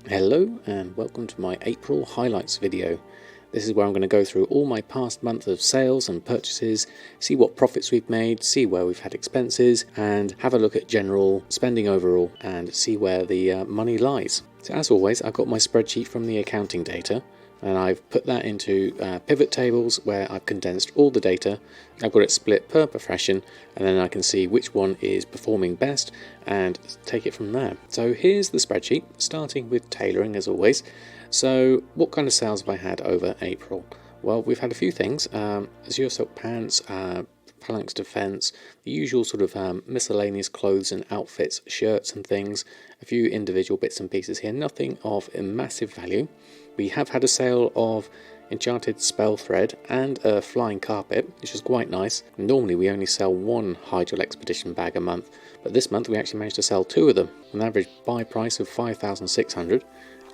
Hello and welcome to my April highlights video. This is where I'm going to go through all my past month of sales and purchases, see what profits we've made, see where we've had expenses, and have a look at general spending overall and see where the money lies. So as always, I've got my spreadsheet from the accounting data and I've put that into pivot tables where I've condensed all the data. I've got it split per profession and then I can see which one is performing best and take it from there. So here's the spreadsheet, starting with tailoring as always. So what kind of sales have I had over April? Well, we've had a few things, azure silk pants, phalanx defense, the usual sort of miscellaneous clothes and outfits, shirts and things, a few individual bits and pieces here, nothing of a massive value. We have had a sale of enchanted spell thread and a flying carpet, which is quite nice. Normally we only sell one Hydral expedition bag a month, but this month we actually managed to sell two of them, an average buy price of 5,600,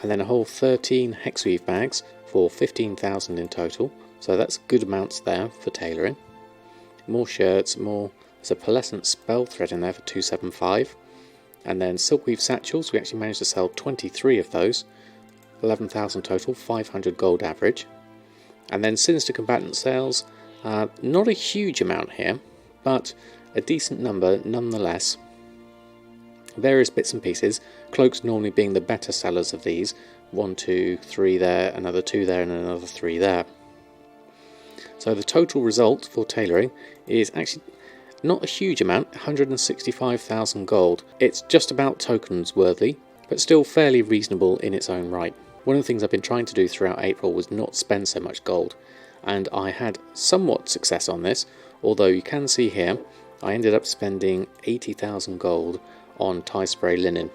and then a whole 13 hexweave bags for 15,000 in total, so that's good amounts there for tailoring. More shirts, there's a pearlescent spell thread in there for 275, and then silkweave satchels, we actually managed to sell 23 of those, 11,000 total, 500 gold average. And then sinister combatant sales, not a huge amount here, but a decent number nonetheless. Various bits and pieces, cloaks normally being the better sellers of these, 1, 2, 3 there, another 2 there and another 3 there. So the total result for tailoring is actually not a huge amount, 165,000 gold. It's just about tokens worthy, but still fairly reasonable in its own right. One of the things I've been trying to do throughout April was not spend so much gold, and I had somewhat success on this, although you can see here I ended up spending 80,000 gold on tie spray linen,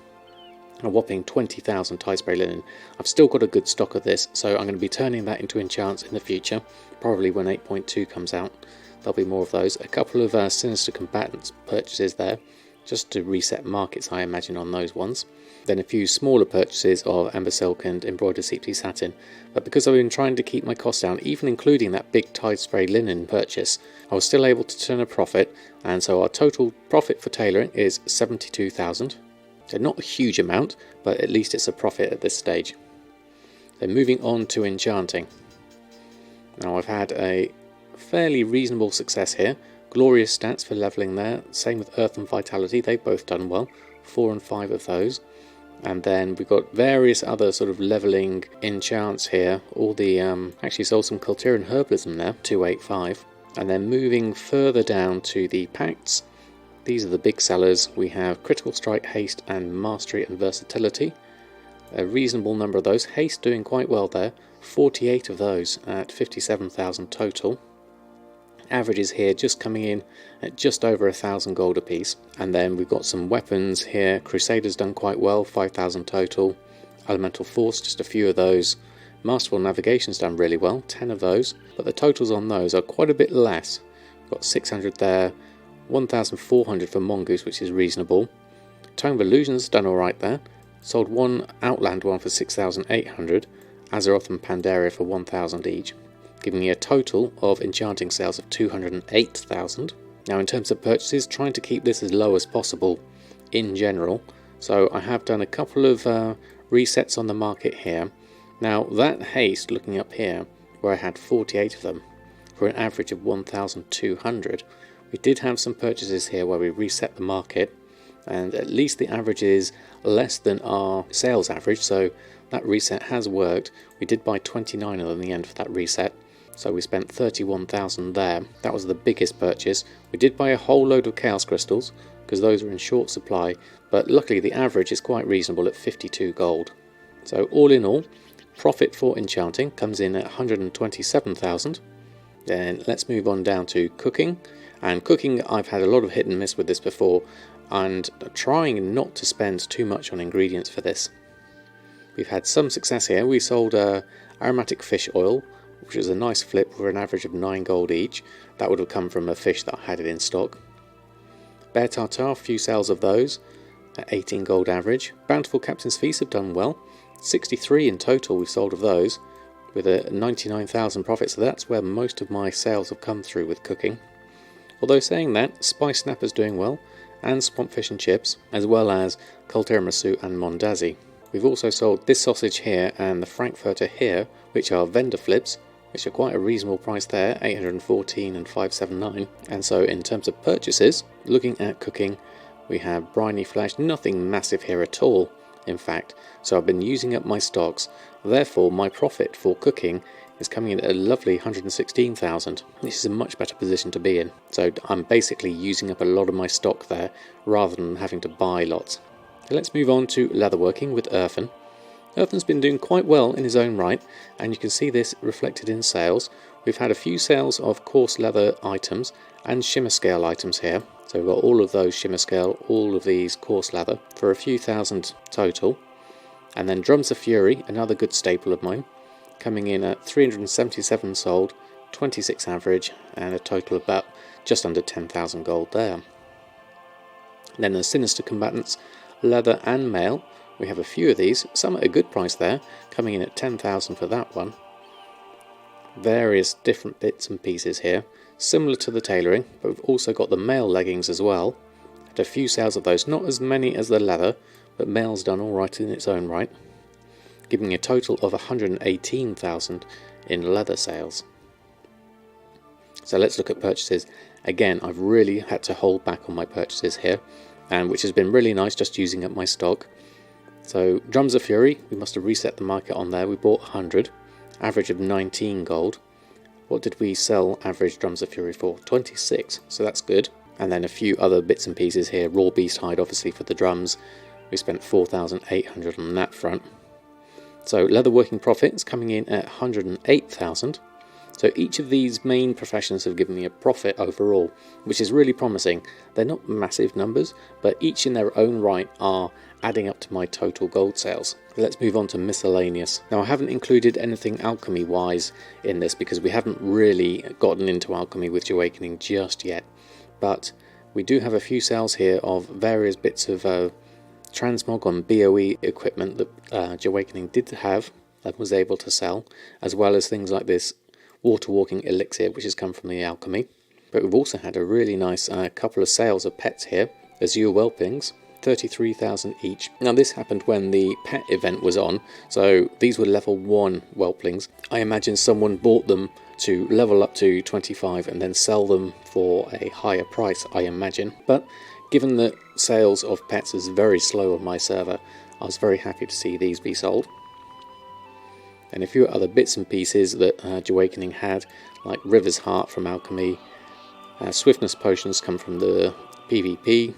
a whopping 20,000 tie spray linen. I've still got a good stock of this, so I'm going to be turning that into enchants in the future, probably when 8.2 comes out. There'll be more of those. A couple of sinister combatants purchases there, just to reset markets I imagine on those ones. Then a few smaller purchases of amber silk and embroidered seepsea satin, but because I've been trying to keep my costs down, even including that big tie spray linen purchase, I was still able to turn a profit, and so our total profit for tailoring is 72,000. So not a huge amount, but at least it's a profit at this stage. Then moving on to enchanting. Now I've had a fairly reasonable success here. Glorious stats for levelling there, same with earth and vitality, they've both done well, 4 and 5 of those. And then we've got various other sort of levelling enchants here, all the, actually sold some Culturan herbalism there, 285. And then moving further down to the pacts, these are the big sellers. We have critical strike, haste and mastery and versatility. A reasonable number of those, haste doing quite well there, 48 of those at 57,000 total. Averages here just coming in at just over 1,000 gold a piece. And then we've got some weapons here. Crusader's done quite well, 5,000 total. Elemental Force, just a few of those. Masterful Navigation's done really well, 10 of those. But the totals on those are quite a bit less. We've got 600 there, 1,400 for Mongoose, which is reasonable. Tome of Illusion's done alright there. Sold one Outland one for 6,800. Azeroth and Pandaria for 1,000 each, giving me a total of enchanting sales of 208,000. Now in terms of purchases, trying to keep this as low as possible in general, so I have done a couple of resets on the market here. Now that haste, looking up here, where I had 48 of them, for an average of 1,200, we did have some purchases here where we reset the market, and at least the average is less than our sales average, so that reset has worked. We did buy 29 of them in the end for that reset. So we spent 31,000 there. That was the biggest purchase. We did buy a whole load of chaos crystals because those were in short supply, but luckily the average is quite reasonable at 52 gold. So all in all, profit for enchanting comes in at 127,000. Then let's move on down to cooking. And cooking, I've had a lot of hit and miss with this before, and trying not to spend too much on ingredients for this. We've had some success here. We sold aromatic fish oil, which is a nice flip for an average of 9 gold each. That would have come from a fish that I had it in stock. Bear tartare, a few sales of those at 18 gold average. Bountiful Captain's Feast have done well. 63 in total we've sold of those, with a 99,000 profit, so that's where most of my sales have come through with cooking. Although saying that, Spice Snapper's doing well, and Swamp Fish and Chips, as well as Cult Tiramisu and Mondazi. We've also sold this sausage here and the Frankfurter here, which are vendor flips, which are quite a reasonable price there, 814 and 579. And so in terms of purchases, looking at cooking, we have briny flesh, nothing massive here at all, in fact. So I've been using up my stocks, therefore my profit for cooking is coming in at a lovely 116,000. This is a much better position to be in. So I'm basically using up a lot of my stock there rather than having to buy lots. So let's move on to leatherworking with Earthen. Earthen's been doing quite well in his own right, and you can see this reflected in sales. We've had a few sales of coarse leather items and shimmer scale items here. So we've got all of those shimmer scale, all of these coarse leather for a few thousand total. And then Drums of Fury, another good staple of mine, coming in at 377 sold, 26 average, and a total of about just under 10,000 gold there. Then the Sinister Combatants, leather and mail. We have a few of these, some at a good price there, coming in at 10,000 for that one. Various different bits and pieces here, similar to the tailoring, but we've also got the mail leggings as well. Had a few sales of those, not as many as the leather, but mail's done alright in its own right, giving a total of 118,000 in leather sales. So let's look at purchases. Again, I've really had to hold back on my purchases here, and which has been really nice, just using up my stock. So Drums of Fury, we must have reset the market on there. We bought 100, average of 19 gold. What did we sell average Drums of Fury for? 26, so that's good. And then a few other bits and pieces here. Raw beast hide, obviously, for the drums. We spent 4,800 on that front. So leatherworking profits coming in at 108,000. So each of these main professions have given me a profit overall, which is really promising. They're not massive numbers, but each in their own right are adding up to my total gold sales. Let's move on to miscellaneous. Now I haven't included anything alchemy wise in this because we haven't really gotten into alchemy with Awakening just yet, but we do have a few sales here of various bits of transmog on BOE equipment that Awakening did have and was able to sell, as well as things like this water walking elixir which has come from the alchemy. But we've also had a really nice couple of sales of pets here. Azure whelpings, 33,000 each. Now this happened when the pet event was on, so these were level 1 whelplings. I imagine someone bought them to level up to 25 and then sell them for a higher price, I imagine. But given that sales of pets is very slow on my server, I was very happy to see these be sold. And a few other bits and pieces that Awakening had, like River's Heart from Alchemy, Swiftness Potions come from the PvP,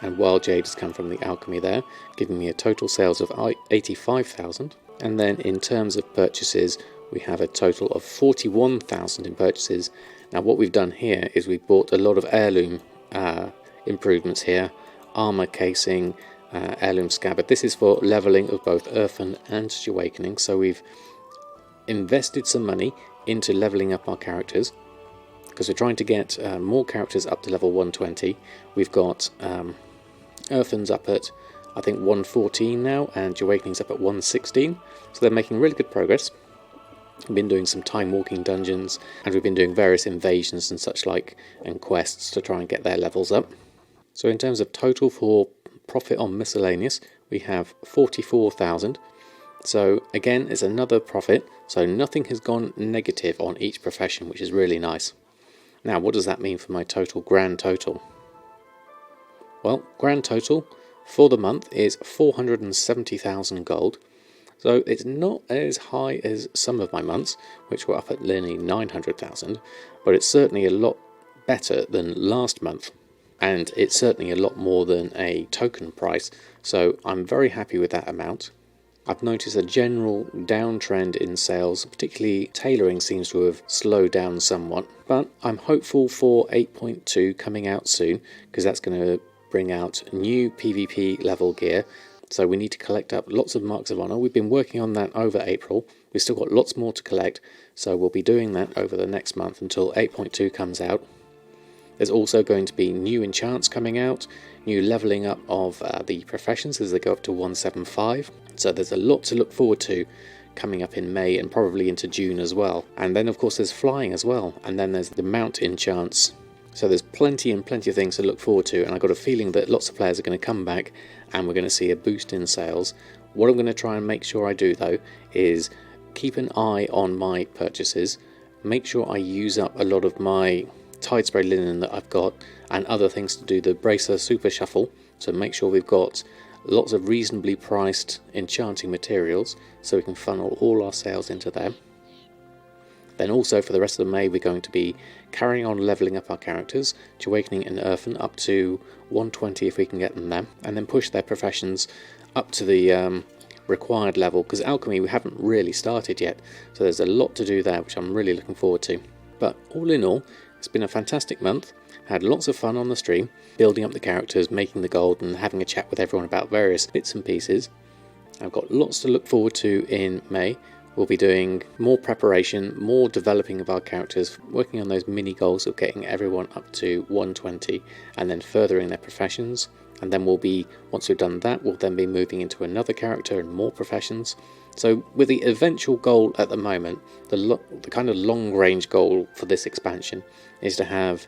and Wild Jade has come from the Alchemy there, giving me a total sales of 85,000. And then in terms of purchases, we have a total of 41,000 in purchases. Now what we've done here is we've bought a lot of heirloom improvements here, armor casing, heirloom scabbard. This is for leveling of both Earthen and Awakening, so we've invested some money into leveling up our characters because we're trying to get more characters up to level 120. We've got Earthen's up at I think 114 now, and Awakening's up at 116, so they're making really good progress. We've been doing some time walking dungeons, and we've been doing various invasions and such like, and quests to try and get their levels up. So in terms of total for profit on miscellaneous, we have 44,000. So again, it's another profit, so nothing has gone negative on each profession, which is really nice. Now what does that mean for my total grand total? Well, grand total for the month is 470,000 gold. So it's not as high as some of my months, which were up at nearly 900,000, but it's certainly a lot better than last month. And it's certainly a lot more than a token price, so I'm very happy with that amount. I've noticed a general downtrend in sales, particularly tailoring seems to have slowed down somewhat, but I'm hopeful for 8.2 coming out soon, because that's going to bring out new PvP level gear, so we need to collect up lots of marks of honour. We've been working on that over April, we've still got lots more to collect, so we'll be doing that over the next month until 8.2 comes out. There's also going to be new enchants coming out, new levelling up of the professions as they go up to 175. So there's a lot to look forward to coming up in May and probably into June as well. And then of course there's flying as well, and then there's the mount enchants. So there's plenty of things to look forward to, and I've got a feeling that lots of players are going to come back and we're going to see a boost in sales. What I'm going to try and make sure I do though is keep an eye on my purchases, make sure I use up a lot of my tide spray linen that I've got and other things to do the bracer super shuffle, so make sure we've got lots of reasonably priced enchanting materials so we can funnel all our sales into them. Then also for the rest of May we're going to be carrying on levelling up our characters, Awakening and Earthen up to 120 if we can get them there, and then push their professions up to the required level, because Alchemy we haven't really started yet, so there's a lot to do there which I'm really looking forward to. But all in all, it's been a fantastic month. Had lots of fun on the stream, building up the characters, making the gold and having a chat with everyone about various bits and pieces. I've got lots to look forward to in May. We'll be doing more preparation, more developing of our characters, working on those mini goals of getting everyone up to 120 and then furthering their professions. And then we'll be, once we've done that, we'll then be moving into another character and more professions. So with the eventual goal at the moment, the kind of long range goal for this expansion is to have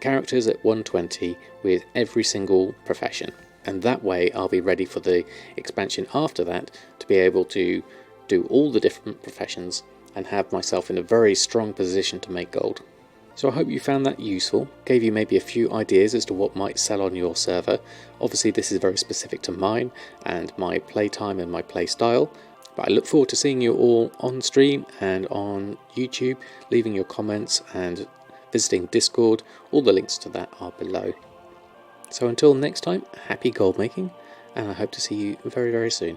characters at 120 with every single profession. And that way I'll be ready for the expansion after that to be able to do all the different professions and have myself in a very strong position to make gold. So I hope you found that useful, gave you maybe a few ideas as to what might sell on your server. Obviously this is very specific to mine and my playtime and my play style, but I look forward to seeing you all on stream and on YouTube, leaving your comments and visiting Discord. All the links to that are below. So until next time, happy gold making, and I hope to see you very, very soon.